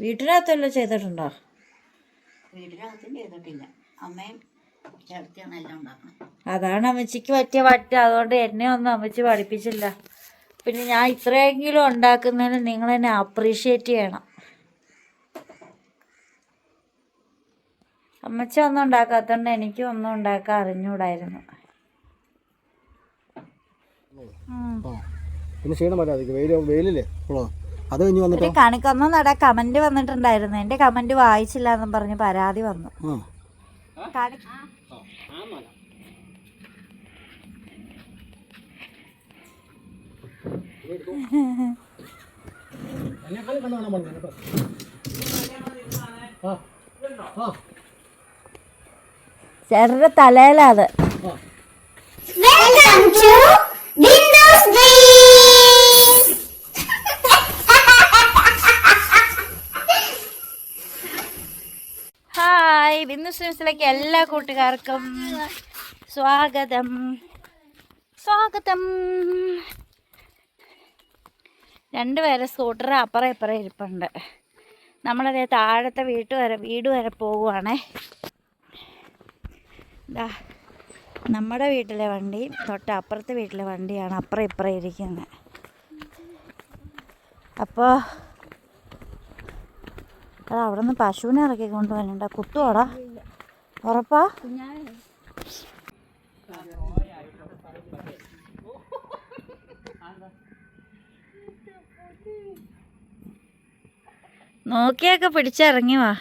വീട്ടിനകത്തല്ലോ ചെയ്തിട്ടുണ്ടോ? വീട്ടിനകത്തും ചെയ്തിട്ടില്ല. അമ്മയും ചേർത്തിയാണ് എല്ലാം ഉണ്ടാക്കുന്നത്. അതാണ് അമ്മച്ചിക്ക് പറ്റിയ പറ്റുക. അതുകൊണ്ട് എന്നെ ഒന്നും അമ്മച്ചി പഠിപ്പിച്ചില്ല. പിന്നെ ഞാൻ ഇത്രയെങ്കിലും ഉണ്ടാക്കുന്നതിന് നിങ്ങളെന്നെ അപ്രീഷിയേറ്റ് ചെയ്യണം. അമ്മച്ചി ഒന്നും ഉണ്ടാക്കാത്തതുകൊണ്ട് എനിക്കും ഒന്നും ഉണ്ടാക്കാൻ അറിഞ്ഞൂടായിരുന്നു. പിന്നെ ക്ഷീണം വരാതെ വെയിലില്ലേ അത് കഴിഞ്ഞ് വന്നിട്ട് കണിക്കൊന്നും നട കമന്റ് വന്നിട്ടുണ്ടായിരുന്നു. എൻ്റെ കമന്റ് വായിച്ചില്ല എന്നും പറഞ്ഞ് പരാതി വന്നു. ചേട്ടന്റെ തലയിലാ അത്. ഹായ്, ബിന്ദു സ്ട്രീംസിലേക്ക് എല്ലാ കൂട്ടുകാർക്കും സ്വാഗതം. രണ്ടുപേരെ സ്കൂട്ടർ അപ്പുറം ഇപ്പുറം ഇരിപ്പുണ്ട്. നമ്മളതേ താഴത്തെ വീട് വരെ പോകുവാണേ. ഇതാ നമ്മുടെ വീട്ടിലെ വണ്ടിയും തൊട്ടപ്പുറത്തെ വീട്ടിലെ വണ്ടിയാണ് അപ്പുറം ഇപ്പുറം ഇരിക്കുന്നത്. അപ്പോൾ അത് അവിടെ നിന്ന് പശുവിനെ ഇറക്കി കൊണ്ടുപോകാനുണ്ട്. കുത്തുവാടാ, ഉറപ്പാ? നോക്കിയൊക്കെ പിടിച്ചിറങ്ങി വാ.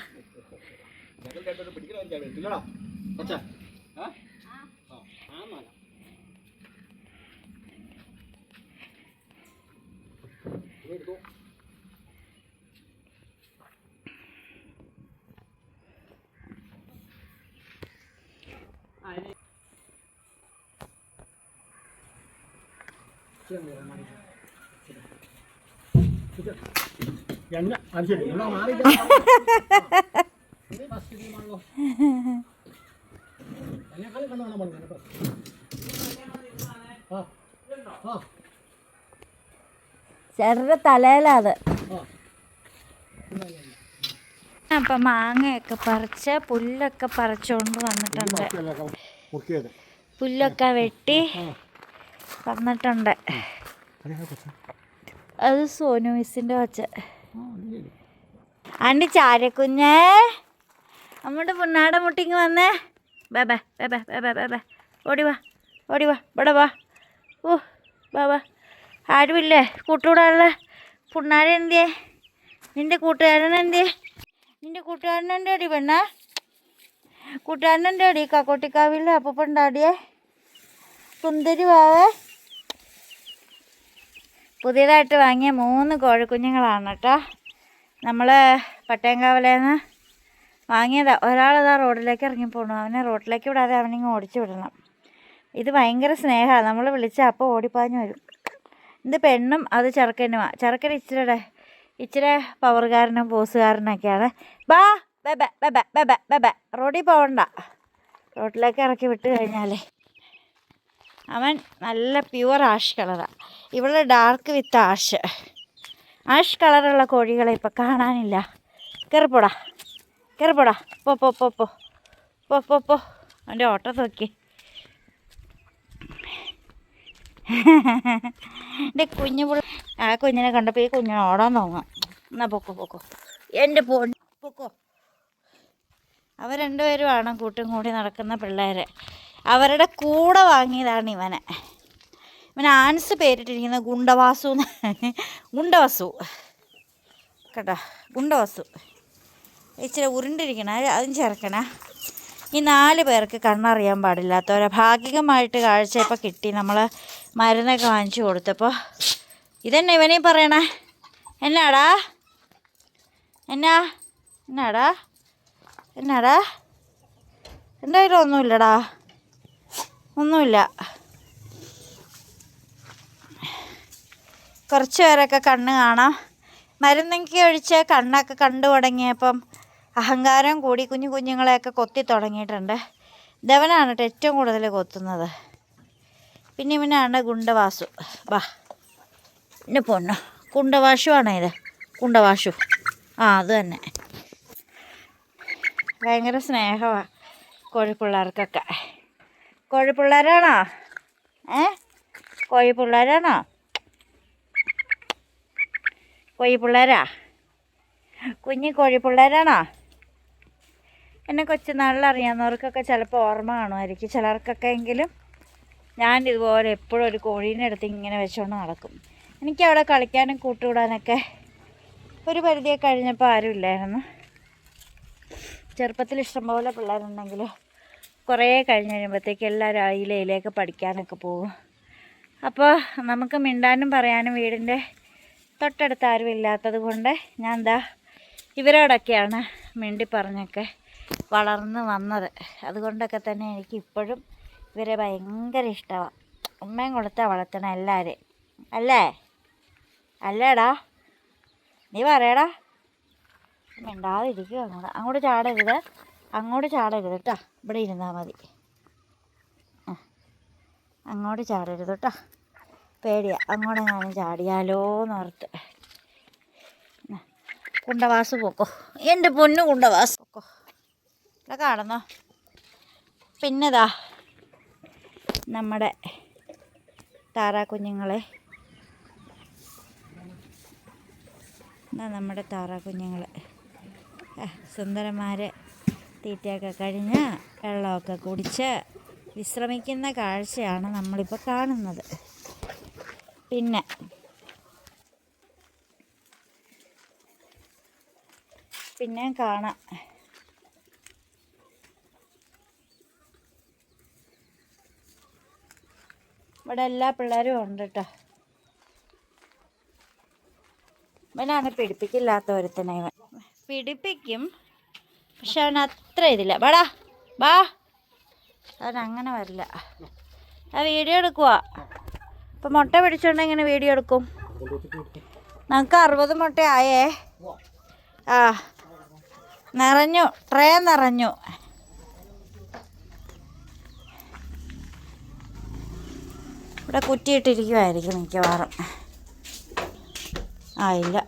ചേട്ടന്റെ തലയിലാ അത്. അപ്പം മാങ്ങയൊക്കെ പറിച്ച് പുല്ലൊക്കെ പറിച്ചുകൊണ്ട് വന്നിട്ടുണ്ട്. പുല്ലൊക്കെ വെട്ടി വന്നിട്ടുണ്ട്. അത് സോനു മിസ്സിൻ്റെ വച്ച. ആണ്ടി ചാരക്കുഞ്ഞേ, നമ്മുടെ പുണ്ണാട മുട്ടിങ് വന്നേ. ബേ ഓടിവാ ഇവിടെ വാ. ഓ ബാബാ, ആരുമില്ലേ കൂട്ടുകൂടാനുള്ള? പുണ്ണാട എന്തിയേ? നിൻ്റെ കൂട്ടുകാരനെന്തിയേ? നിൻ്റെ കൂട്ടുകാരനെൻ്റെ അടി പെണ്ണ? കൂട്ടുകാരനെൻ്റെ അടി കാക്കോട്ടിക്കാവിലെ അപ്പൂപ്പണ്ടാടിയേ സുന്ദരി വാവേ. പുതിയതായിട്ട് വാങ്ങിയ 3 കോഴിക്കുഞ്ഞുങ്ങളാണ് കേട്ടോ. നമ്മൾ പട്ടയംകാവിലേന്ന് വാങ്ങിയതാണ്. ഒരാളതാ റോഡിലേക്ക് ഇറങ്ങിപ്പോണു. അവനെ റോഡിലേക്ക് വിടാതെ അവനിങ്ങ് ഓടിച്ചു വിടണം. ഇത് ഭയങ്കര സ്നേഹമാണ്. നമ്മൾ വിളിച്ചാൽ അപ്പോൾ ഓടിപ്പാഞ്ഞ് വരും. ഇത് പെണ്ണും അത് ചെറുക്കനുമാണ്. ചെറുക്കൻ ഇച്ചിരി പവറുകാരനും പോസുകാരനൊക്കെയാണ്. ബാ ബെ റോഡിൽ പോകണ്ട. റോഡിലേക്ക് ഇറക്കി വിട്ട് കഴിഞ്ഞാലേ അവൻ നല്ല പ്യുവർ ആഷ് കളറാണ്. ഇവിടെ ഡാർക്ക് വിത്ത് ആഷ് കളറുള്ള കോഴികളെ ഇപ്പം കാണാനില്ല. കയറിപ്പോടാ പോ. അവൻ്റെ ഓട്ടം നോക്കി. എൻ്റെ ആ കുഞ്ഞിനെ കണ്ടപ്പോൾ ഈ കുഞ്ഞിനെ ഓടാൻ തോന്നാം. എന്നാ പൊക്കോ എൻ്റെ പൊക്കോ. അവർ രണ്ടുപേരുമാണ് കൂട്ടും കൂടി നടക്കുന്ന പിള്ളേർ. അവരുടെ കൂടെ വാങ്ങിയതാണ് ഇവൻ ആൻസ് പേരിട്ടിരിക്കുന്നത് ഗുണ്ടവസു കേട്ടോ. ഗുണ്ടവസു ഇച്ചിരി ഉരുണ്ടിരിക്കണ, അതും ചേർക്കണ. ഈ 4 പേർക്ക് കണ്ണറിയാൻ പാടില്ലാത്തവരെ ഭാഗികമായിട്ട് കാഴ്ച ഇപ്പോൾ കിട്ടി. നമ്മൾ മരുന്നൊക്കെ വാങ്ങിച്ചു കൊടുത്തപ്പോൾ ഇതന്നെ ഇവനീ പറയണേ. എന്നാടാ എന്തായാലും ഒന്നുമില്ലടാ, ഒന്നുമില്ല. കുറച്ച് പേരൊക്കെ കണ്ണ് കാണാം. മരുന്നൊക്കെ ഒഴിച്ച് കണ്ണൊക്കെ കണ്ടു തുടങ്ങിയപ്പം അഹങ്കാരം കൂടി കുഞ്ഞുങ്ങളെയൊക്കെ കൊത്തി തുടങ്ങിയിട്ടുണ്ട്. ഇതവനാണ് കേട്ടോ ഏറ്റവും കൂടുതൽ കൊത്തുന്നത്. പിന്നെ ഇവനാണ് ഗുണ്ടവാസു. വാ എൻ്റെ പൊണ്ണു, ഗുണ്ടവാഷു ആണോ ഇത്? ഗുണ്ടവാഷു ആ അത് തന്നെ. ഭയങ്കര സ്നേഹമാണ് കോഴിപ്പിള്ളേർക്കൊക്കെ. കോഴിപ്പിള്ളേരാണോ? കോഴിപ്പിള്ളേരാണോ? കോഴിപ്പിള്ളേരാ? കുഞ്ഞി കോഴിപ്പിള്ളേരാണോ? എന്നെ കൊച്ചുനാളിൽ അറിയാവുന്നവർക്കൊക്കെ ചിലപ്പോൾ ഓർമ്മ കാണുമായിരിക്കും. ചിലർക്കൊക്കെ എങ്കിലും ഞാൻ ഇതുപോലെ എപ്പോഴും ഒരു കോഴീനെ എടുത്ത് ഇങ്ങനെ വെച്ചുകൊണ്ട് നടക്കും. എനിക്കവിടെ കളിക്കാനും കൂട്ടുകൂടാനൊക്കെ ഒരു പരിധിയൊക്കെ കഴിഞ്ഞപ്പോൾ ആരുമില്ലായിരുന്നു. ചെറുപ്പത്തിൽ ഇഷ്ടംപോലെ പിള്ളേരുണ്ടെങ്കിൽ കുറേ കഴിഞ്ഞ് കഴിയുമ്പോഴത്തേക്ക് എല്ലാവരും അയിലയിലേക്ക് പഠിക്കാനൊക്കെ പോകും. അപ്പോൾ നമുക്ക് മിണ്ടാനും പറയാനും വീടിൻ്റെ തൊട്ടടുത്ത് ആരും ഇല്ലാത്തത് കൊണ്ട് ഞാൻ ഇവരോടൊക്കെയാണ് മിണ്ടി പറഞ്ഞൊക്കെ വളർന്ന് വന്നത്. അതുകൊണ്ടൊക്കെ തന്നെ എനിക്ക് ഇപ്പോഴും ഇവരെ ഭയങ്കര ഇഷ്ടമാണ്. ഉമ്മയും കൊടുത്താൽ വളർത്തണം എല്ലാവരെയും. അല്ലേടാ? നീ പറയടാ. മിണ്ടാതിരിക്കുക. അങ്ങോട്ട് ചാടരുത് കേട്ടോ. ഇവിടെ ഇരുന്നാൽ മതി. അങ്ങോട്ട് ചാടരുത് കേട്ടോ. പേടിയാ അങ്ങോട്ടെങ്ങാനും ചാടിയാലോ എന്നോർത്ത്. കുണ്ടവാസ് പോക്കോ, എൻ്റെ പൊന്നു കുണ്ടവാസ് പോക്കോ. ഇവിടെ കാണുന്നോ? പിന്നെതാ നമ്മുടെ താറാക്കുഞ്ഞുങ്ങളെ, നമ്മുടെ താറാക്കുഞ്ഞുങ്ങൾ സുന്ദരന്മാർ തീറ്റയൊക്കെ കഴിഞ്ഞ് വെള്ളമൊക്കെ കുടിച്ച് വിശ്രമിക്കുന്ന കാഴ്ചയാണ് നമ്മളിപ്പോൾ കാണുന്നത്. പിന്നെ കാണാം. ഇവിടെ എല്ലാ പിള്ളേരും ഉണ്ട് കേട്ടോ. ഇവനാണ് പിടിപ്പിക്കില്ലാത്ത ഒരുത്തനെ. ഇവൻ പിടിപ്പിക്കും, പക്ഷെ അവൻ അത്ര ഇതില്ല. ബാ അവൻ അങ്ങനെ വരില്ല. ആ വീഡിയോ എടുക്കുക. ഇപ്പം മുട്ട പിടിച്ചോണ്ട് എങ്ങനെ വീഡിയോ എടുക്കും? നമുക്ക് 60 മുട്ട ആയേ. ആ നിറഞ്ഞു, ട്രേ നിറഞ്ഞു. ഇവിടെ കുറ്റിയിട്ടിരിക്കുമായിരിക്കും മിക്കവാറും. ഇല്ല,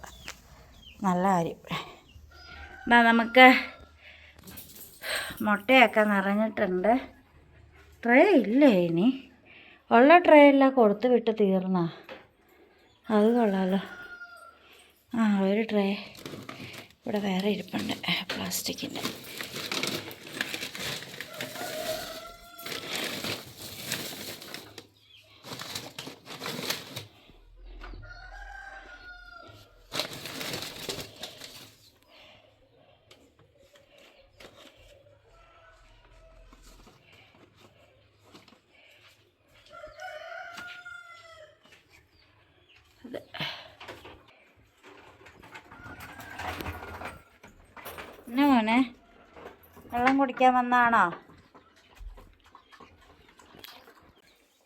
നല്ല കാര്യം. നമുക്ക് മുട്ടയൊക്കെ നിറഞ്ഞിട്ടുണ്ട്. ട്രേ ഇല്ലേ ഇനി? ഉള്ള ട്രേ എല്ലാം കൊടുത്ത് വിട്ട് തീർന്നാ? അത് കൊള്ളാമല്ലോ. ഒരു ട്രേ ഇവിടെ വേറെ ഇരിപ്പുണ്ട്, പ്ലാസ്റ്റിക്കിൻ്റെ. എന്നാ മോനെ, വെള്ളം കുടിക്കാൻ വന്നാണോ?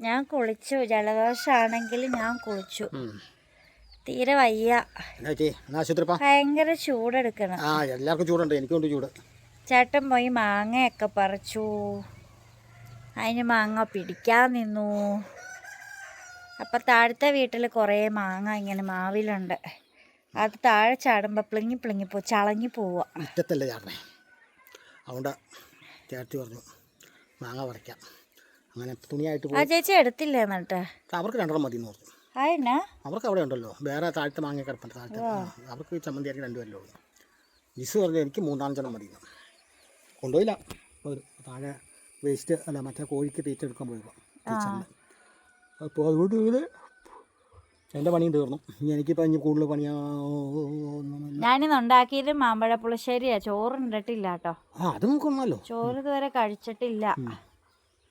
ഞാൻ കുളിച്ചു. ജലദോഷമാണെങ്കിൽ ഞാൻ കുളിച്ചു. തീരെ വയ്യ. ഭയങ്കര ചൂടെടുക്കണം. എല്ലാവർക്കും ചൂടുണ്ട്, എനിക്കുണ്ട് ചൂട്. ചേട്ടൻ പോയി മാങ്ങയൊക്കെ പറിച്ചു. അതിന് മാങ്ങ പിടിക്കാൻ നിന്നു. അപ്പം താഴത്തെ വീട്ടിൽ കുറേ മാങ്ങ ഇങ്ങനെ മാവിലുണ്ട്. അത് താഴെ ചാടുമ്പോൾ പ്ലിങ്ങി ചളങ്ങി പോവുക. മുറ്റത്തല്ലേ ചാടണേ, അതുകൊണ്ട് ചേർത്തി പറഞ്ഞു മാങ്ങ പറിക്കാം. അങ്ങനെ തുണിയായിട്ട് ആ ചേച്ചി എടുത്തില്ല എന്നിട്ട്? അവർക്ക് 2 മതി എന്ന് പറഞ്ഞു. അതിനാ? അവർക്ക് അവിടെ ഉണ്ടല്ലോ വേറെ താഴത്തെ മാങ്ങ കിടപ്പുണ്ട്. താഴത്തെ അവർക്ക് ചമ്മന്തിയാക്കി 2 പേരല്ലേ ഉള്ളൂ. ജിസ് പറഞ്ഞു എനിക്ക് 3-4 മതി. കൊണ്ടുപോയില്ല. താഴെ വേസ്റ്റ് അല്ല മറ്റേ കോഴിക്ക് തീറ്റ എടുക്കാൻ പോയപ്പോൾ ടീച്ചറിന്. അപ്പോൾ അതുകൊണ്ട് ഇങ്ങനെ എൻ്റെ പണിയും തീർന്നു. എനിക്കിപ്പോൾ ഇനി കൂടുതൽ ഞാനിന്ന് ഉണ്ടാക്കിയത് മാമ്പഴ പുളിശ്ശേരിയാ. ചോറ് ഉണ്ടിട്ടില്ല കേട്ടോ. അത് നോക്കണമല്ലോ. ചോറ് ഇതുവരെ കഴിച്ചിട്ടില്ല.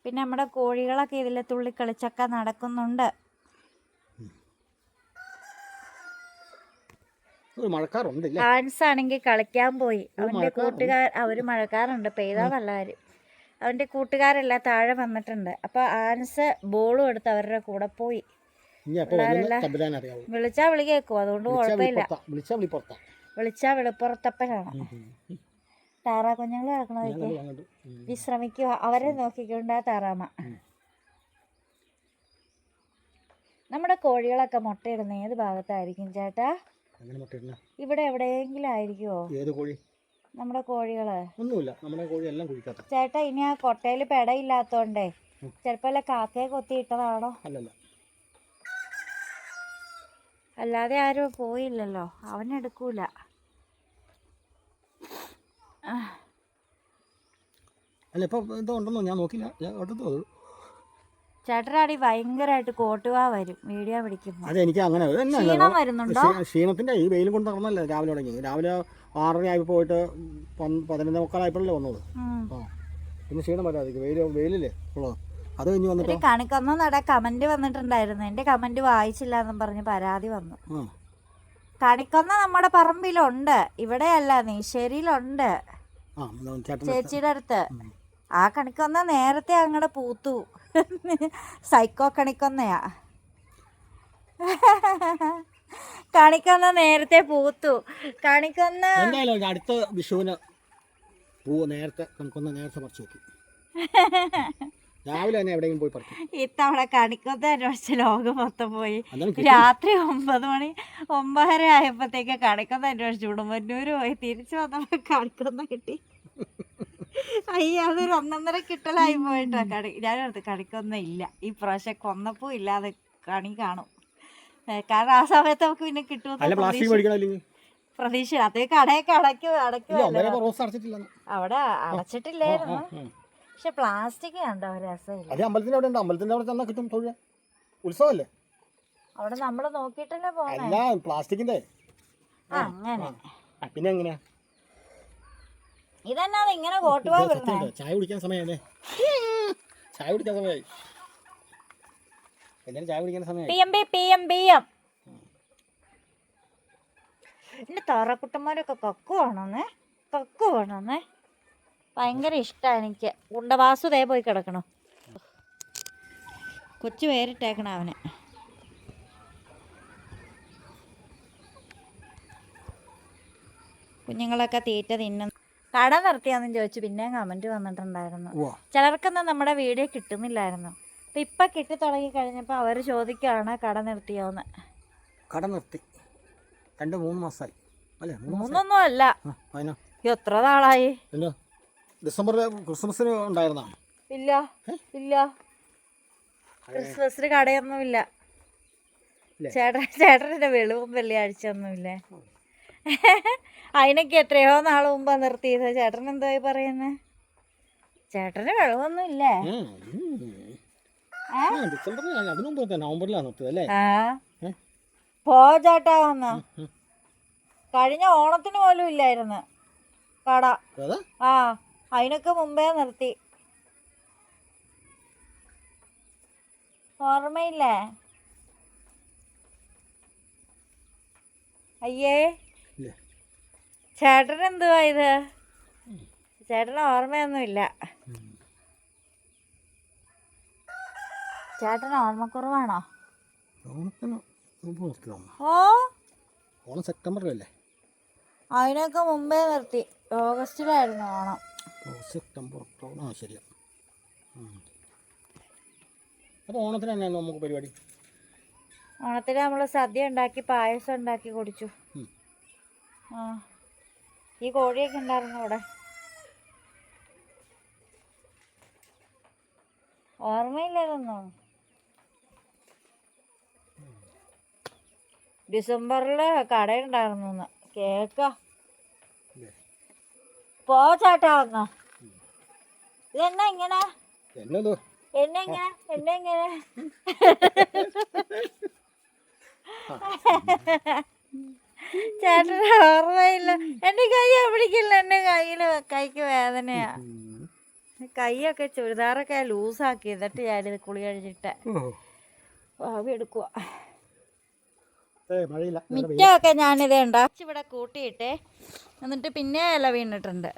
പിന്നെ നമ്മുടെ കോഴികളൊക്കെ ഇതിൽ തുള്ളിക്കളിച്ചൊക്കെ നടക്കുന്നുണ്ട്. ആൻസ് ആണെങ്കിൽ കളിക്കാൻ പോയി. അവൻ്റെ അവർ മഴക്കാറുണ്ട്, പെയ്താ നല്ല കാര്യം. അവൻ്റെ കൂട്ടുകാരെല്ലാം താഴെ വന്നിട്ടുണ്ട്. അപ്പോൾ ആൻസ് ബോളും എടുത്ത് അവരുടെ കൂടെ പോയി. വിളിച്ചാ വിളി കേൾക്കും, അതുകൊണ്ട് കുഴപ്പമില്ല. വിളിച്ചാ വെളിപ്പുറത്തപ്പനാണ്. താറാ കുഞ്ഞുങ്ങൾ കിടക്കണതൊക്കെ വിശ്രമിക്കുക. അവരെ നോക്കിക്കൊണ്ടാ താറാമ. നമ്മുടെ കോഴികളൊക്കെ മുട്ടയിടുന്ന ഏത് ഭാഗത്തായിരിക്കും ചേട്ടാ? അങ്ങനെ മുട്ടയിടുന്ന ഇവിടെ എവിടെയെങ്കിലും ആയിരിക്കുമോ ഏത് കോഴി? നമ്മുടെ കോഴികള്? ഒന്നുമില്ല, നമ്മുടെ കോഴി എല്ലാം കുഴിക്കാത്ത. ചേട്ടാ ഇനി ആ കൊട്ടയിൽ പെടയില്ലാത്തോണ്ടേ ചിലപ്പോ കാക്കയെ കൊത്തിയിട്ടതാണോ? അല്ലല്ല, അല്ലാതെ ആരും പോയില്ലല്ലോ, അവനെടുക്കൂല. അല്ല ഇപ്പൊ എന്തോ ഉണ്ടെന്നോ ഞാൻ നോക്കില്ല, ഞാൻ എടുത്തോ. ചേട്ടനാടി ഭയങ്കരമായിട്ട് കോട്ടുവാ വരും വീഡിയോ പിടിക്കുമ്പോ. അതെനിക്ക് അങ്ങനെ ക്ഷീണം വരുന്നുണ്ടോ? ക്ഷീണത്തിന്റെ ഈ വെയിലും കൊണ്ട് നടന്നല്ലേ രാവിലെ തുടങ്ങി. രാവിലെ 6:30 ആയി പോയിട്ട് 11:45 വന്നത്. ആ പിന്നെ ക്ഷീണം വരാതിരിക്കും, വെയിലില്ലേ ഉള്ളത്. അത് കഴിഞ്ഞ് വന്നിട്ട് കണിക്കൊന്ന നട കമന്റ് വന്നിട്ടുണ്ടായിരുന്നു. എന്റെ കമന്റ് വായിച്ചില്ല എന്നും പറഞ്ഞ് പരാതി വന്നു. കണിക്കൊന്ന നമ്മുടെ പറമ്പിലുണ്ട്, ഇവിടെയല്ല നീശ്ശേരിയിലുണ്ട്, ചേച്ചിയുടെ അടുത്ത്. ആ കണിക്കൊന്ന നേരത്തെ അങ്ങടെ പൂത്തു. സൈക്കോ കണിക്കൊന്നയാ. കണിക്കൊന്ന നേരത്തെ പൂത്തു. കണിക്കൊന്ന എന്തായാലും അടുത്ത വിഷുവിന് പൂവ് നേരത്തെ കണിക്കൊന്ന നേരത്തെ പറിച്ചു വെക്കും. രാവിലെ തന്നെ എവിടെയെങ്കിലും പോയി പറിക്കും. ഇത്തവണ കണിക്കൊന്ന അന്വേഷിച്ച് ലോകം മൊത്തം പോയി. രാത്രി 9 മണി 9:30 ആയപ്പോഴത്തേക്ക് കണിക്കൊന്ന അന്വേഷിച്ചു ഉടുമ്പന്നൂര് പോയി. തിരിച്ചു വന്നപ്പോൾ കണിക്കൊന്ന കിട്ടി. അയ്യ അതൊരു 1.5 കിട്ടലായി പോയിട്ടോ. ഞാനടുത്ത് കണിക്കൊന്ന ഇല്ല ഈ പ്രാവശ്യം, കൊന്നപ്പൂ ഇല്ലാതെ കണി കാണും. കാരണം ആ സമയത്ത് നമുക്ക് പിന്നെ കിട്ടുമെന്ന് പ്രതീക്ഷ. അത് കടയൊക്കെ അടയ്ക്കുമല്ലോ. അവിടെ അടച്ചിട്ടില്ലായിരുന്നു, പക്ഷെ പ്ലാസ്റ്റിക് കണ്ടോ രസമില്ല. ഉത്സവല്ലേ അവിടെ നമ്മള് നോക്കിയിട്ടല്ലേ പോന്നെ. പ്ലാസ്റ്റിക്കിന്റെ അങ്ങനെ പിന്നെ എങ്ങനെയാ ഇതെന്നാ ഇങ്ങനെ കോട്ടുവാ വരുന്നേ? ചായ കുടിക്കാൻ സമയല്ലേ? ചായ കുടിക്കാൻ സമയമായി. ചായ കുടിക്കാൻ സമയമായി. എന്റെ താറക്കുട്ടന്മാരൊക്കെ കക്കുവാണോന്നേ ഭയങ്കര ഇഷ്ടമാണ് എനിക്ക്. ഉണ്ടവാസുദേ പോയി കിടക്കണോ, കൊച്ചു പേരിട്ടേക്കണ അവന്. കുഞ്ഞുങ്ങളൊക്കെ തീറ്റ തിന്നുന്നു. കട നിർത്തിയാന്നും ചോദിച്ചു പിന്നെയും കമന്റ് വന്നിട്ടുണ്ടായിരുന്നു. ചിലർക്കൊന്നും നമ്മുടെ വീഡിയോ കിട്ടുന്നില്ലായിരുന്നു. അപ്പം ഇപ്പം കിട്ടി തുടങ്ങി കഴിഞ്ഞപ്പോൾ അവർ ചോദിക്കുകയാണ് കട നിർത്തിയോന്ന്. കട നിർത്തി 2-3 മാസമായി അല്ലേ? 3 അല്ല, എത്ര നാളായി? ഡിസംബറിൽ ക്രിസ്മസിന് ഉണ്ടായിരുന്ന? ഇല്ല ഇല്ല, ക്രിസ്മസിന് കടയൊന്നുമില്ല. ചേട്ടൻ്റെ വെളിവും വെള്ളിയാഴ്ച ഒന്നുമില്ലേ? അതിനൊക്കെ എത്രയോ നാൾ മുമ്പാ നിർത്തിയത്. ചേട്ടൻ എന്തായി പറയുന്നത്? ചേട്ടന് വെളിവൊന്നും ഇല്ലേ? പോ ചേട്ടാ വന്ന്. കഴിഞ്ഞ ഓണത്തിന് പോലും ഇല്ലായിരുന്നു കട. ആ അതിനൊക്കെ മുമ്പേ നിർത്തി. ഓർമ്മയില്ലേ? അയ്യേ ചേട്ടൻ എന്തുവാ ഇത്? ചേട്ടന് ഓർമ്മയൊന്നുമില്ല. ചേട്ടന് ഓർമ്മക്കുറവാണോ? ഓ ഓണം സെപ്റ്റംബറിലല്ലേ? അതിനൊക്കെ മുമ്പേ നിർത്തി. ഓഗസ്റ്റിലായിരുന്നു ഓണം. September October. ആ ശരിയാ. അപ്പോൾ ഓണത്തിന് തന്നെ നമുക്ക് പരിപാടി. ഓണത്തിന് നമ്മൾ സദ്യ ഉണ്ടാക്കി പായസം ഉണ്ടാക്കി കുടിച്ചു. ആ ഈ കോഴിയൊക്കെ ഉണ്ടായിരുന്നു അവിടെ. ഓർമ്മയില്ലതൊന്നും. ഡിസംബറിൽ കടയുണ്ടായിരുന്നു. കേക്ക പോ ചേട്ടാ വന്നോ. ഇതെന്നാ ഇങ്ങനെ? എന്നെ ഇങ്ങനെ ചേട്ടന് ഓർമ്മയില്ല. എന്റെ കൈ പിടിക്കില്ല. എന്റെ കൈക്ക് വേദനയാ. കൈയൊക്കെ ചുരിദാറൊക്കെ ലൂസാക്കി എന്നിട്ട് ഞാനിത് കുളി കഴിഞ്ഞിട്ട് ഭാവി എടുക്കുക. മിറ്റമൊക്കെ ഞാനിത് ഉണ്ടാക്കി ഇവിടെ കൂട്ടിയിട്ടേ, എന്നിട്ട് പിന്നെ ഇല വീണിട്ടുണ്ട്.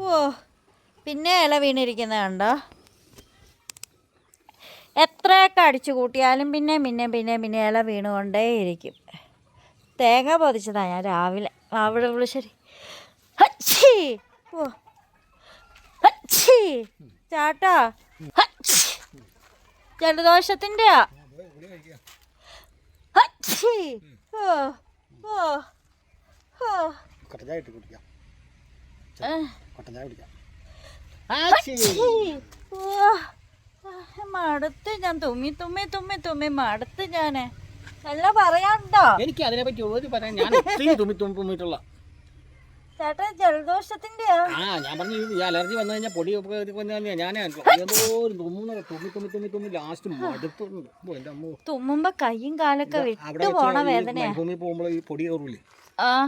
ഓ പിന്നെ ഇല വീണിരിക്കുന്നത് കണ്ടോ? എത്രയൊക്കെ അടിച്ചു കൂട്ടിയാലും പിന്നെ ഇല വീണുകൊണ്ടേയിരിക്കും. തേങ്ങ പൊതിച്ചതാണ് ഞാൻ രാവിലെ. അവിടെ ശരി. ഓ ചേട്ടാ ജലദോഷത്തിൻ്റെയാ. ഹച്ചി. ഓ ഓ ഓ. കട്ടൻ ചായ ഇട്ട് കുടിക്കാം. കട്ടൻ ചായ കുടിക്കാം. ഹച്ചി. ഓ. മടുത്ത് ഞാൻ തുമ്മി മടുത്ത് ഞാന്. എല്ലാം പറയാനുണ്ടോ? എനിക്ക് അതിനെ പറ്റി ഒരു പറയാൻ ഞാൻ തുമ്മിട്ടുള്ള ചേട്ടാ ജലദോഷത്തിന്റെ ഞാൻ പറഞ്ഞു ഈ അലർജി വന്നു കഴിഞ്ഞാൽ പൊടി ഞാൻ ഏതോ ഒരു തുമ്മി ലാസ്റ്റ് മടുത്തുണ്ട്. എൻ്റെ അമ്മ തുമ്മുമ്പോ കൈയും കാലൊക്കെ വിട്ടു പോണ വേദനയാ. ഭൂമി പോകുമ്പോൾ ഈ പൊടി കയറൂലേ,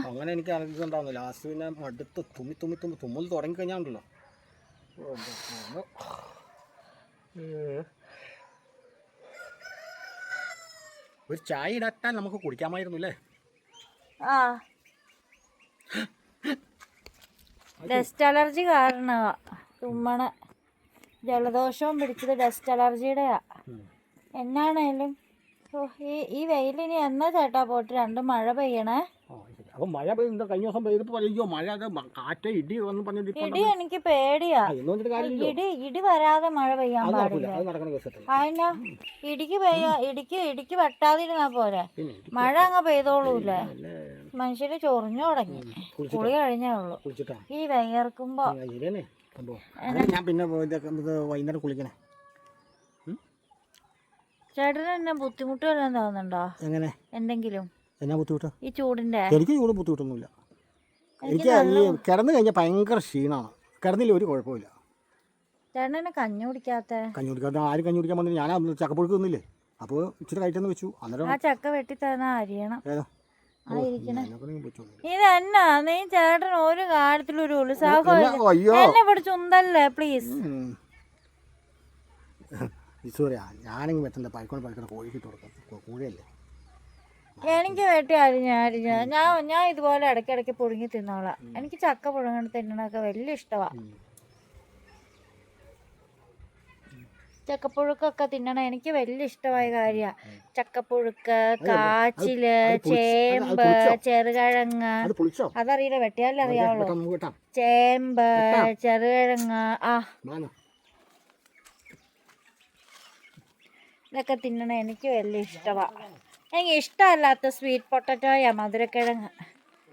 അങ്ങനെ എനിക്ക് അലർജി ഉണ്ടാവുന്നു. ലാസ്റ്റ് പിന്നെ മടുത്ത് തുമ്മൽ തുടങ്ങി കഴിഞ്ഞാൽ ഉണ്ടല്ലോ. ഒരു ചായ ഇടാൻ നമുക്ക് കുടിക്കാമായിരുന്നു അല്ലേ? ഡസ്റ്റ് അലർജി കാരണമാ തുമ്മണ. ജലദോഷവും പിടിച്ചത് ഡസ്റ്റ് അലർജിയുടെയാ. എന്നാണേലും ഈ വെയിലിനി എന്നാ ചേട്ടാ പോയിട്ട് 2 മഴ പെയ്യണേ. അപ്പൊ മഴ പെയ്യുന്ന കഴിഞ്ഞ ദിവസം പെയ്തപ്പോ അയ്യോ മഴ കാറ്റ് ഇടി വന്ന് പറഞ്ഞിട്ട് ഇടി എനിക്ക് പേടിയാ. ഇടി വരാതെ മഴ പെയ്യാൻ പാടില്ല. അതിനാ ഇടിക്ക് വെട്ടാതിരുന്നാ പോരെ. മഴ അങ്ങ് പെയ്തോളൂല്ലേ. മനുഷ്യര് ചൊറിഞ്ഞു തുടങ്ങി. കുളി കഴിഞ്ഞേ ഉള്ളൂ ഈ വിയർക്കുമ്പോ. ഞാൻ പിന്നെ വൈകുന്നേരം കുളിക്കണേ. ചേട്ടന് എന്നെ ബുദ്ധിമുട്ട് വല്ലതും തോന്നുന്നുണ്ടോ? എങ്ങനെ എന്തെങ്കിലും എന്നാ ബുദ്ധിമുട്ടാ? ഈ ചൂടിന്റെ. എനിക്ക് ചൂട് ബുദ്ധിമുട്ടൊന്നുമില്ല. എനിക്ക് ഈ കിടന്നു കഴിഞ്ഞാൽ ഭയങ്കര ക്ഷീണമാണ്. കിടന്നില്ല ഒരു കുഴപ്പമില്ല. ചേട്ടനെ കഞ്ഞി കുടിക്കാത്ത? കഞ്ഞി കുടിക്കാത്ത ആരും കഞ്ഞി കുടിക്കാൻ വന്നില്ല. ഞാൻ ചക്കപ്പുഴുക്ക് തിന്നില്ലേ, അപ്പോൾ ഇച്ചിരി കഴിച്ചെന്ന് വെച്ചു. അന്നേരം ആ ചക്ക വെട്ടി തന്നാ അരിയണം. ഇതെന്നാ നീ ചേട്ടൻ ഒരു കാര്യത്തിലും ഒരു ഉത്സാഹം എന്നെ പിടിച്ച് ഉന്തല്ലേ പ്ലീസ്. ഞാനെങ്കിൽ വെച്ചണ്ട പൈക്കോട് കോഴിക്കിട്ട് കൊടുക്കാം. കോഴിയല്ലേ എനിക്ക് വെട്ടി അരിഞ്ഞ ഞാൻ ഇതുപോലെ ഇടയ്ക്കിടയ്ക്ക് പുഴുങ്ങി തിന്നോളാം. എനിക്ക് ചക്ക പുഴുങ്ങി തിന്നണൊക്കെ വലിയ ഇഷ്ടമാണ്. ചക്കപ്പുഴുക്കൊക്കെ തിന്നണം എനിക്ക് വലിയ ഇഷ്ടമായ കാര്യമാണ്. ചക്കപ്പുഴുക്ക്, കാച്ചില്, ചേമ്പ്, ചെറുകിഴങ്ങ്. അതറിയില്ല, വെട്ടിയാലേ അറിയാവുള്ളൂ. ചേമ്പ്, ചെറുകിഴങ്ങ്, ഇതൊക്കെ തിന്നണം എനിക്ക് വലിയ ഇഷ്ടമാണ്. എനിക്ക് ഇഷ്ടമല്ലാത്ത സ്വീറ്റ് പൊട്ടറ്റോയാ മധുരക്കിഴങ്ങ്.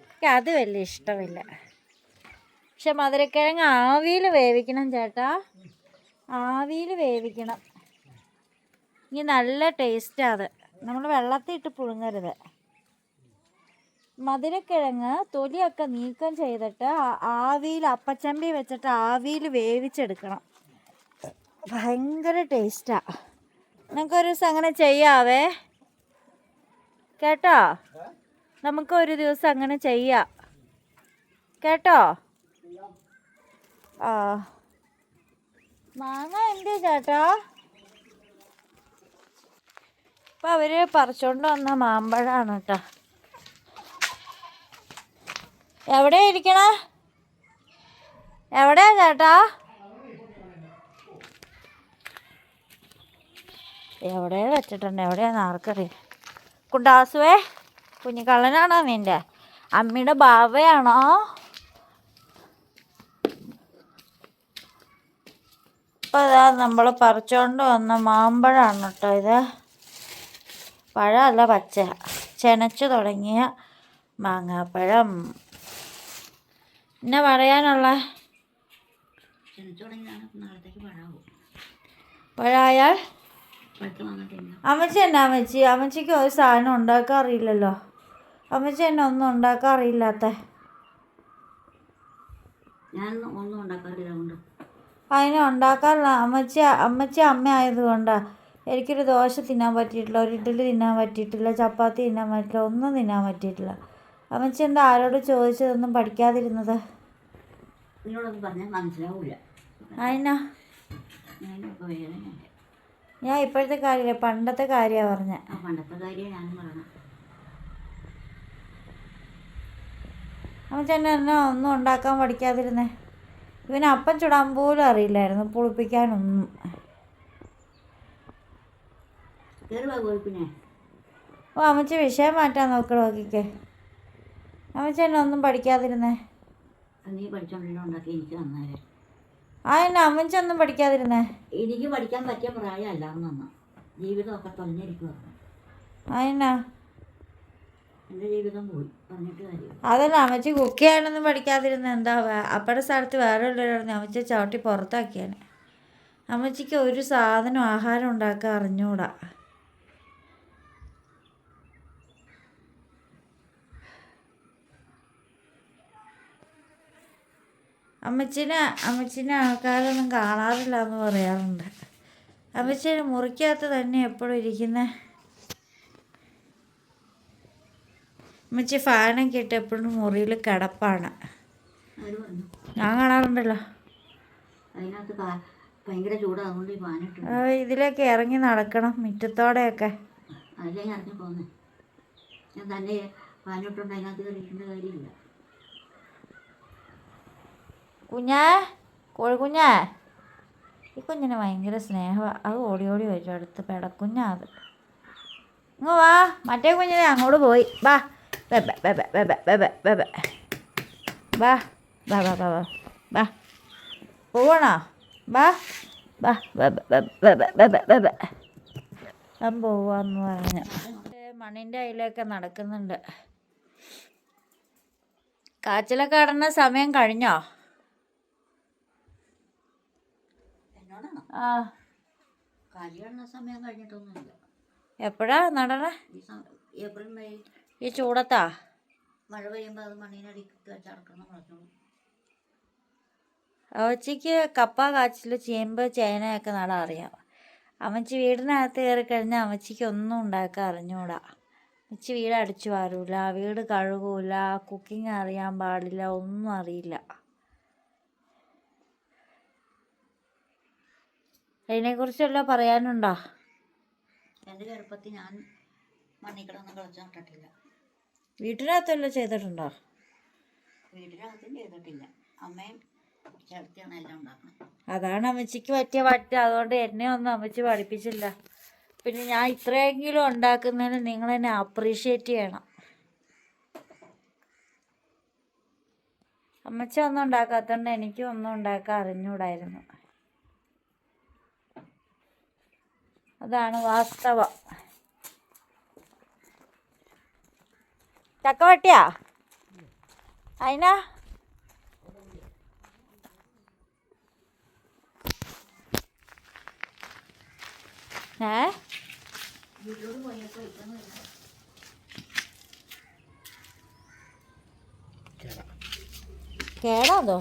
എനിക്ക് അത് വലിയ ഇഷ്ടമില്ല. പക്ഷെ മധുരക്കിഴങ്ങ് ആവിയിൽ വേവിക്കണം ചേട്ടാ, ആവിയിൽ വേവിക്കണം. ഇനി നല്ല ടേസ്റ്റാണ് അത്. നമ്മൾ വെള്ളത്തിൽ ഇട്ട് പുഴുങ്ങരുത്. മധുരക്കിഴങ്ങ് തൊലിയൊക്കെ നീക്കം ചെയ്തിട്ട് ആവിയിൽ അപ്പച്ചമ്പി വെച്ചിട്ട് ആവിയിൽ വേവിച്ചെടുക്കണം. ഭയങ്കര ടേസ്റ്റാണ്. നമുക്കൊരു ദിവസം അങ്ങനെ ചെയ്യാവേ കേട്ടോ. നമുക്കൊരു ദിവസം അങ്ങനെ ചെയ്യാം കേട്ടോ. മാങ്ങ ഉണ്ട് ചേട്ടാ. ഇപ്പം അവർ പറിച്ചോണ്ട് വന്ന മാമ്പഴമാണ് കേട്ടോ. എവിടെയാ ഇരിക്കണ? എവിടെയാ ചേട്ടാ? എവിടെയാ വെച്ചിട്ടുണ്ട്? എവിടെയാന്ന് ആർക്കറിയാം. കുണ്ടാസുവേ, കുഞ്ഞിക്കള്ളനാണോ നിൻ്റെ? അമ്മയുടെ ബാവയാണോ? അപ്പോൾ ഇതാ നമ്മൾ പറിച്ചുകൊണ്ട് വന്ന മാമ്പഴമാണ് കേട്ടോ ഇത്. പഴമല്ല, പച്ച ചെനച്ചു തുടങ്ങിയ മാങ്ങാപ്പഴം. എന്നാ പറയാനുള്ള? പഴായാൽ അമ്മച്ചി എന്നാ അമ്മച്ചിക്ക് ഒരു സാധനം ഉണ്ടാക്കാൻ അറിയില്ലല്ലോ. അമ്മച്ചി എന്നെ ഒന്നും ഉണ്ടാക്കാൻ അറിയില്ലാത്ത. അതിനെ ഉണ്ടാക്കാറില്ല. അമ്മച്ചി അമ്മ ആയതുകൊണ്ടാണ് എനിക്കൊരു ദോശ തിന്നാൻ പറ്റിയിട്ടില്ല, ഒരു ഇഡ്ഡലി തിന്നാൻ പറ്റിയിട്ടില്ല, ചപ്പാത്തി തിന്നാൻ പറ്റില്ല, ഒന്നും തിന്നാൻ പറ്റിയിട്ടില്ല. അമ്മച്ചി എന്താ ആരോട് ചോദിച്ചതൊന്നും പഠിക്കാതിരുന്നത്? അതിനാ ഞാൻ ഇപ്പോഴത്തെ കാര്യമില്ല, പണ്ടത്തെ കാര്യമാണ് പറഞ്ഞത്. അമ്മച്ചി എന്നെ ഒന്നും ഉണ്ടാക്കാൻ പഠിക്കാതിരുന്നേ. ഇവന് അപ്പം ചുടാൻ പോലും അറിയില്ലായിരുന്നു, പുളിപ്പിക്കാനൊന്നും. ഓ അമ്മച്ചി വിഷയം മാറ്റാൻ നോക്കിക്കേ. അമ്മച്ചി എന്നെ ഒന്നും പഠിക്കാതിരുന്നേ. അതെന്നെ അമ്മച്ചി ഒന്നും പഠിക്കാതിരുന്നേ? എനിക്ക് പഠിക്കാൻ പറ്റിയ പ്രായമല്ലാന്ന് ജീവിതമൊക്കെ തൊലഞ്ഞിരിക്കുക. അതിനാ എൻ്റെ ജീവിതം പോയി പറഞ്ഞിട്ട് കാര്യം. അതല്ല അമ്മച്ചി കുക്ക് ചെയ്യാനൊന്നും പഠിക്കാതിരുന്ന എന്താ അപ്പയുടെ സ്ഥലത്ത് വേറെ ഉള്ളവരായിരുന്നു അമ്മച്ചി ചവിട്ടി പുറത്താക്കിയാണ്. അമ്മച്ചിക്ക് ഒരു സാധനം ആഹാരം ഉണ്ടാക്കാൻ അറിഞ്ഞൂടാ. അമ്മച്ചിനെ ആൾക്കാരൊന്നും കാണാറില്ല എന്ന് പറയാറുണ്ട്. അമ്മച്ചിയുടെ മുറിക്കകത്ത് തന്നെ എപ്പോഴും ഇരിക്കുന്നത്. അമ്മച്ചി ഫാനൊക്കെ ഇട്ട് എപ്പോഴും മുറിയിൽ കിടപ്പാണ്. അവർ പറഞ്ഞു ഞാൻ കാണാറുണ്ടല്ലോ. അതിനകത്ത് ഭയങ്കര ചൂടാണ്, അതുകൊണ്ട് ഈ ഫാനിട്ടു. ഇതിലേക്ക് ഇറങ്ങി നടക്കണം മുറ്റത്തോടെയൊക്കെ. അതിലേ ഇറങ്ങി പോകുന്നത്. ഞാൻ തന്നെ ഫാനിട്ടുണ്ട്, അതിനകത്ത് കയറിയിട്ടേണ്ട കാര്യമില്ല. കുഞ്ഞാ, കോഴിക്കുഞ്ഞാ, ഈ കുഞ്ഞിന് ഭയങ്കര സ്നേഹമാണ്. അത് ഓടി ഓടി വരും അടുത്ത്. പെടക്കുഞ്ഞാ അത്. ഇങ്ങ് വാ, മറ്റേ കുഞ്ഞിനെ അങ്ങോട്ട് പോയി. വാ ബെബ ബെബ ബെബ ബെബ ബെബ വാ വാ വാ വാ വാ വാ പോവണോ? വാ വാ ബെബ ബെബ ബെബ ബെബ ഞാൻ പോവാന്ന് പറഞ്ഞു. മണ്ണിൻ്റെ അതിലൊക്കെ നടക്കുന്നുണ്ട്. കാച്ചിലൊക്കെ ഇടുന്ന സമയം കഴിഞ്ഞോ? എന്നോടാണോ? ആ, കല്യാണ സമയം കഴിഞ്ഞിട്ടൊന്നുമില്ല. എപ്പോഴാ നടണേ? April May. ഈ ചൂടത്താ? മഴ പെയ്യുമ്പോൾ അത് മണ്ണിനടിക്ക് വെച്ചടക്കണം പറഞ്ഞു. അമ്മച്ചിക്ക് കപ്പ, കാച്ചിൽ, ചേമ്പ്, ചേനയൊക്കെ നടാൻ അറിയാം. അമ്മച്ചി വീടിനകത്ത് കയറി കഴിഞ്ഞാൽ അമ്മച്ചിക്ക് ഒന്നും ഉണ്ടാക്കാൻ അറിഞ്ഞൂടാ. അമ്മച്ചി വീട് അടിച്ചു വാരൂല, വീട് കഴുകൂല, കുക്കിംഗ് അറിയാൻ പാടില്ല, ഒന്നും അറിയില്ല. അതിനെക്കുറിച്ചല്ലോ പറയാനുണ്ടോ? എൻ്റെ ചെറുപ്പത്തിൽ ഞാൻ മണ്ണിൽ കിടന്ന് കളിച്ച് നട്ടിട്ടില്ല. വീട്ടിനകത്തല്ലോ ചെയ്തിട്ടുണ്ടോ? വീട്ടിനകത്തും ചെയ്തിട്ടില്ല. അമ്മയും ചേർത്തിയാണ് എല്ലാം ഉണ്ടാക്കുന്നത്. അതാണ് അമ്മച്ചിക്ക് പറ്റിയ പറ്റ. അതുകൊണ്ട് എന്നെ ഒന്നും അമ്മച്ചി പഠിപ്പിച്ചില്ല. പിന്നെ ഞാൻ ഇത്രയെങ്കിലും ഉണ്ടാക്കുന്നതിന് നിങ്ങളെന്നെ അപ്രീഷിയേറ്റ് ചെയ്യണം. അമ്മച്ചി ഒന്നും ഉണ്ടാക്കാത്തതുകൊണ്ട് എനിക്കും ഒന്നും ഉണ്ടാക്കാൻ അറിഞ്ഞൂടായിരുന്നു. അതാണ് വാസ്തവം. ചക്ക വെട്ടിയാ? അതിനാ വീട്ടിലോട് പോയപ്പോൾ ഇതൊന്നും ഇല്ല. കേടാതോ?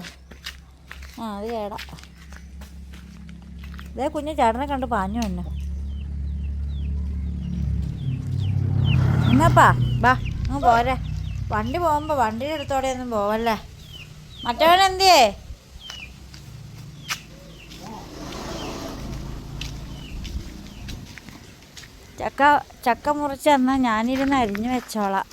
ആ, അത് കേടാ. ഇതേ കുഞ്ഞ് ചേട്ടനെ കണ്ട് പാഞ്ഞു തന്നെ. ഇങ്ങപ്പാ ബാ, അങ്ങ് പോരെ. വണ്ടി പോകുമ്പോൾ വണ്ടിയുടെ അടുത്തോടെ ഒന്നും പോവല്ലേ. മറ്റവനെന്തിയേ? ചക്ക മുറിച്ച് തന്നാൽ ഞാനിരുന്ന് അരിഞ്ഞു വെച്ചോളാം.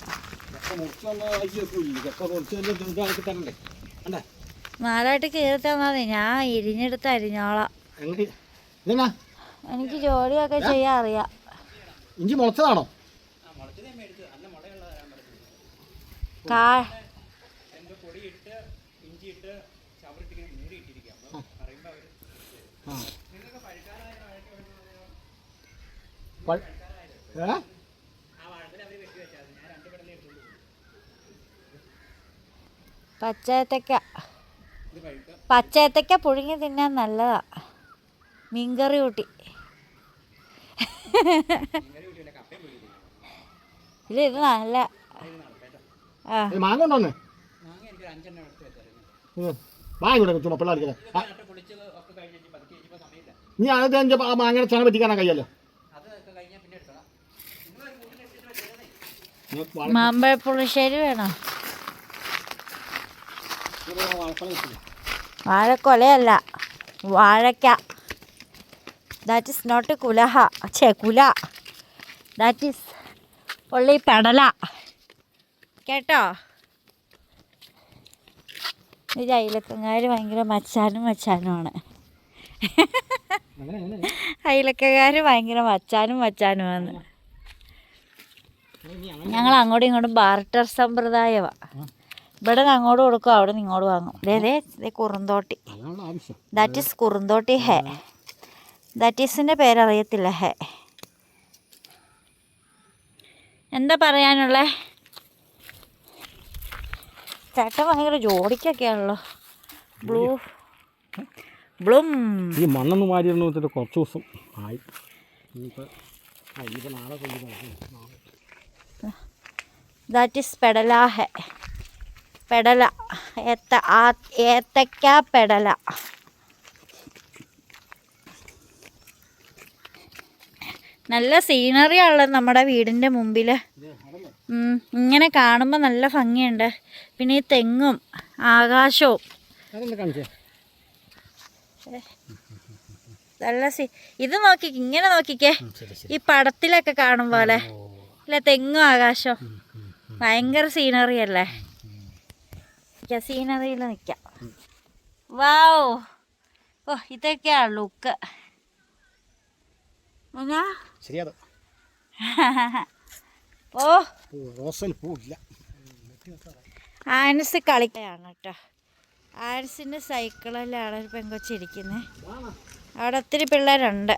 നാലായിട്ട് കീറി തന്നാൽ ഞാൻ ഇരിഞ്ഞെടുത്ത് അരിഞ്ഞോളാം. എനിക്ക് ജോലിയൊക്കെ ചെയ്യാൻ അറിയാം. ഇഞ്ചി മുളച്ചതാണോ? പച്ചയത്തക്ക പുഴുങ്ങി തിന്നാൻ നല്ലതാ. മീൻകറി കൂട്ടി. ഇത് നല്ല മാങ്ങ ഉണ്ടോന്ന് പിള്ളേർക്ക് ഇനി അത് മാങ്ങയുടെ ചാണ പറ്റിക്കാനാ കഴിയല്ലോ. മാമ്പഴപ്പുളിശ്ശേരി വേണോ? വാഴക്കൊലയല്ല, വാഴക്ക. ദാറ്റ് ഈസ് നോട്ട് കുലഹ. കുല. ദാറ്റ് ഈസ് ഒള്ളി പെടല. കേട്ടോ? ഇത് അയിലക്കങ്ങാർ ഭയങ്കര മച്ചാനുമാണ്. അയിലക്കക്കാർ ഭയങ്കര മച്ചാനുമാണ്. ഞങ്ങൾ അങ്ങോട്ടും ഇങ്ങോട്ടും ബാർട്ടർ സമ്പ്രദായമാണ്. ഇവിടെ നിന്ന് അങ്ങോട്ട് കൊടുക്കും, അവിടെ നിന്ന് ഇങ്ങോട്ട് വാങ്ങും. ദേ കുറുന്തോട്ടി. ദാറ്റ് ഈസ് കുറുന്തോട്ടി ഹേ. ദാറ്റ് ഈസിൻ്റെ പേരറിയത്തില്ല. ഹേ എന്താ പറയാനുള്ളത്? ചേട്ടൻ ഭയങ്കര ജോഡിക്കൊക്കെയാണല്ലോ. Blue Bloom. ഈ മണ്ണൊന്ന് മാറിയിരുന്നു വെച്ചിട്ട് കുറച്ച് ദിവസം ആയി. ഇനിയിപ്പോൾ നാളെ ദാറ്റ് ഈസ് പെടല. പെടല ഏത്തക്ക പെടല. നല്ല സീനറി ആണല്ലോ നമ്മുടെ വീടിൻ്റെ മുമ്പിൽ. ഇങ്ങനെ കാണുമ്പോൾ നല്ല ഭംഗിയുണ്ട്. പിന്നെ ഈ തെങ്ങും ആകാശവും നല്ല ഇത് നോക്കിക്കേ, ഇങ്ങനെ നോക്കിക്കേ, ഈ പടത്തിലൊക്കെ കാണും പോലെ അല്ല, തെങ്ങും ആകാശവും ഭയങ്കര സീനറി അല്ലേ. സീനറിയിൽ നിൽക്കാം. വാവ്, ഓ ഇതൊക്കെയാണ് ലുക്ക്. ശരിയാ. ഓ ആൻസ് കളിക്കുകയാണ് കേട്ടോ. ആൻസിൻ്റെ സൈക്കിളിലാണ് ഒരു പെങ്കൊച്ചിരിക്കുന്നത്. അവിടെ ഒത്തിരി പിള്ളേരുണ്ട്.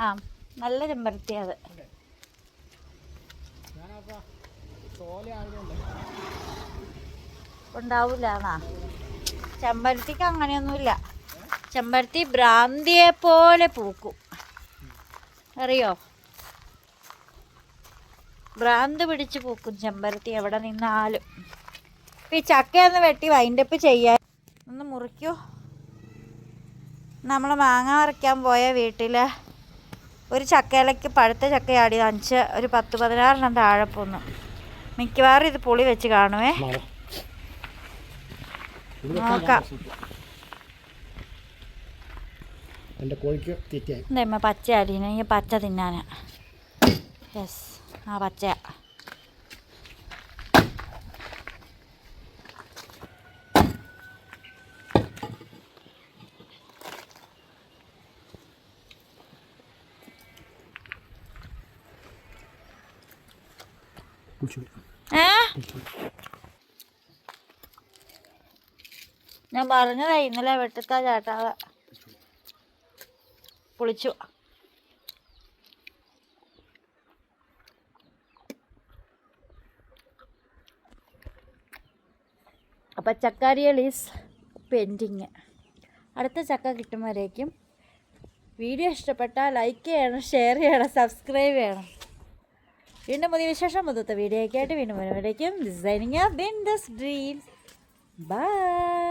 ആ നല്ല ചെമ്പരത്തി അത്. ഉണ്ടാവൂല എന്നാ. ചെമ്പരത്തിക്ക് അങ്ങനെയൊന്നുമില്ല. ചെമ്പരത്തി ഭ്രാന്തിയെ പോലെ പൂക്കും, അറിയോ? ഭ്രാന്ത് പിടിച്ച് പൂക്കും ചെമ്പരത്തി എവിടെ നിന്നാലും. ഇപ്പം ഈ ചക്കയൊന്ന് വെട്ടി വൈൻഡപ്പ് ചെയ്യാൻ ഒന്ന് മുറിക്കൂ. നമ്മൾ മാങ്ങ പറിക്കാൻ പോയ വീട്ടിൽ ഒരു ചക്കയിലേക്ക് പഴുത്ത ചക്ക ആടി വാങ്ങിച്ച് ഒരു 10-16 താഴെ പോന്നു. മിക്കവാറും ഇത് പുളി വെച്ച് കാണുവേ. നോക്കാം. എന്താ പച്ച അരിന, ഈ പച്ച തിന്നാനാ. യെസ്, ആ പച്ച. ഞാൻ പറഞ്ഞതാ ഇന്നലെ വെട്ടത്താ ചേട്ടാവ് പൊളിച്ചു. അപ്പം ചക്കാരിയൽ ഈസ് പെൻഡിങ്. അടുത്ത ചക്ക കിട്ടുമ്പോഴേക്കും വീഡിയോ ഇഷ്ടപ്പെട്ടാൽ ലൈക്ക് ചെയ്യണം, ഷെയർ ചെയ്യണം, സബ്സ്ക്രൈബ് ചെയ്യണം. വീണ്ടും പുതിയ വിശേഷം പുതുത്ത വീഡിയോ ഒക്കെ ആയിട്ട് വീണ്ടും വരുമ്പോഴേക്കും ഡിസൈനിങ് ഓഫ് ബിൻഡസ് ഡ്രീംസ്. ബൈ.